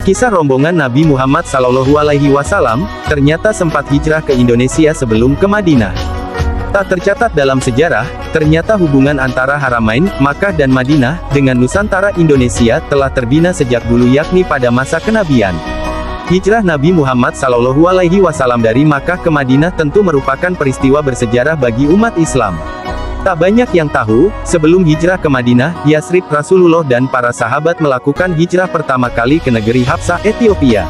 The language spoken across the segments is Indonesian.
Kisah rombongan Nabi Muhammad SAW, ternyata sempat hijrah ke Indonesia sebelum ke Madinah. Tak tercatat dalam sejarah, ternyata hubungan antara Haramain, Makkah dan Madinah, dengan Nusantara Indonesia telah terbina sejak dulu yakni pada masa kenabian. Hijrah Nabi Muhammad SAW dari Makkah ke Madinah tentu merupakan peristiwa bersejarah bagi umat Islam. Tak banyak yang tahu, sebelum hijrah ke Madinah, Yasrib, Rasulullah dan para sahabat melakukan hijrah pertama kali ke negeri Habsah, Ethiopia.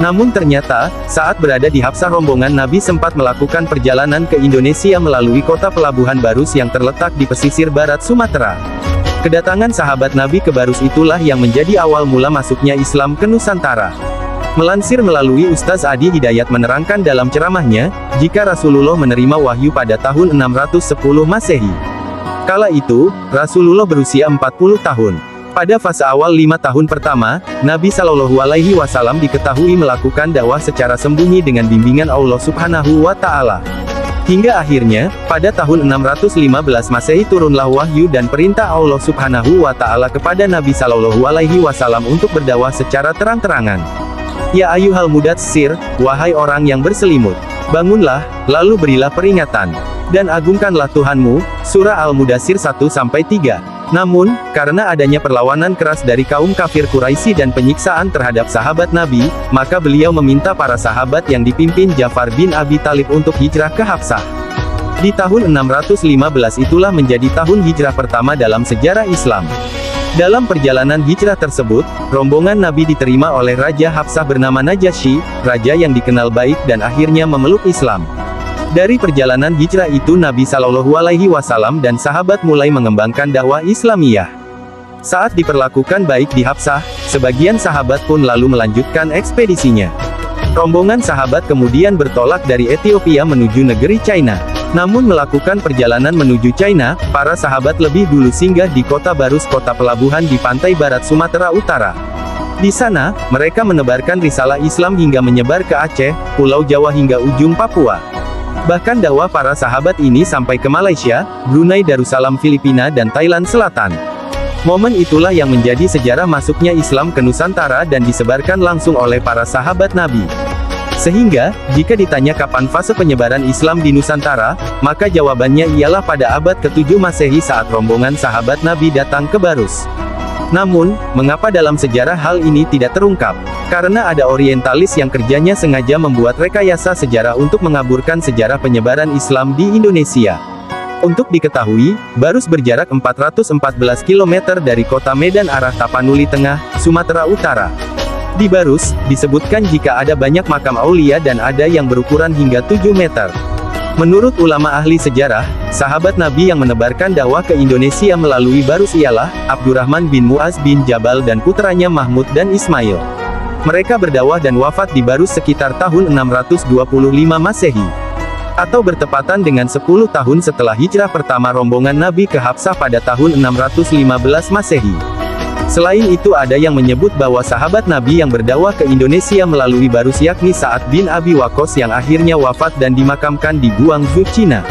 Namun ternyata, saat berada di Habsah rombongan Nabi sempat melakukan perjalanan ke Indonesia melalui kota pelabuhan Barus yang terletak di pesisir barat Sumatera. Kedatangan sahabat Nabi ke Barus itulah yang menjadi awal mula masuknya Islam ke Nusantara. Melansir melalui Ustaz Adi Hidayat menerangkan dalam ceramahnya, jika Rasulullah menerima wahyu pada tahun 610 Masehi. Kala itu, Rasulullah berusia 40 tahun. Pada fase awal 5 tahun pertama, Nabi SAW diketahui melakukan dakwah secara sembunyi dengan bimbingan Allah Subhanahu wa Ta'ala. Hingga akhirnya, pada tahun 615 Masehi turunlah wahyu dan perintah Allah Subhanahu wa Ta'ala kepada Nabi SAW untuk berdakwah secara terang-terangan. Ya ayyuhal mudatsir, wahai orang yang berselimut, bangunlah, lalu berilah peringatan, dan agungkanlah Tuhanmu. Surah Al-Mudatsir 1-3. Namun, karena adanya perlawanan keras dari kaum kafir Quraisy dan penyiksaan terhadap sahabat Nabi, maka beliau meminta para sahabat yang dipimpin Ja'far bin Abi Thalib untuk hijrah ke Habsah. Di tahun 615 itulah menjadi tahun hijrah pertama dalam sejarah Islam. Dalam perjalanan hijrah tersebut, rombongan Nabi diterima oleh Raja Habsah bernama Najasyi, raja yang dikenal baik dan akhirnya memeluk Islam. Dari perjalanan hijrah itu Nabi SAW dan sahabat mulai mengembangkan dakwah Islamiyah. Saat diperlakukan baik di Habsah, sebagian sahabat pun lalu melanjutkan ekspedisinya. Rombongan sahabat kemudian bertolak dari Ethiopia menuju negeri China. Namun melakukan perjalanan menuju China, para sahabat lebih dulu singgah di kota Barus, kota pelabuhan di pantai barat Sumatera Utara. Di sana, mereka menebarkan risalah Islam hingga menyebar ke Aceh, Pulau Jawa hingga ujung Papua. Bahkan dakwah para sahabat ini sampai ke Malaysia, Brunei Darussalam, Filipina dan Thailand Selatan. Momen itulah yang menjadi sejarah masuknya Islam ke Nusantara dan disebarkan langsung oleh para sahabat Nabi. Sehingga, jika ditanya kapan fase penyebaran Islam di Nusantara, maka jawabannya ialah pada abad ke-7 Masehi saat rombongan sahabat Nabi datang ke Barus. Namun, mengapa dalam sejarah hal ini tidak terungkap? Karena ada orientalis yang kerjanya sengaja membuat rekayasa sejarah untuk mengaburkan sejarah penyebaran Islam di Indonesia. Untuk diketahui, Barus berjarak 414 km dari kota Medan arah Tapanuli Tengah, Sumatera Utara. Di Barus, disebutkan jika ada banyak makam aulia dan ada yang berukuran hingga 7 meter. Menurut ulama ahli sejarah, sahabat Nabi yang menebarkan dakwah ke Indonesia melalui Barus ialah Abdurrahman bin Mu'az bin Jabal dan putranya Mahmud dan Ismail. Mereka berdakwah dan wafat di Barus sekitar tahun 625 Masehi. Atau bertepatan dengan 10 tahun setelah hijrah pertama rombongan Nabi ke Habsah pada tahun 615 Masehi. Selain itu ada yang menyebut bahwa sahabat Nabi yang berdakwah ke Indonesia melalui Barus yakni Sa'ad bin Abi Waqqas yang akhirnya wafat dan dimakamkan di Guangzhou, Cina.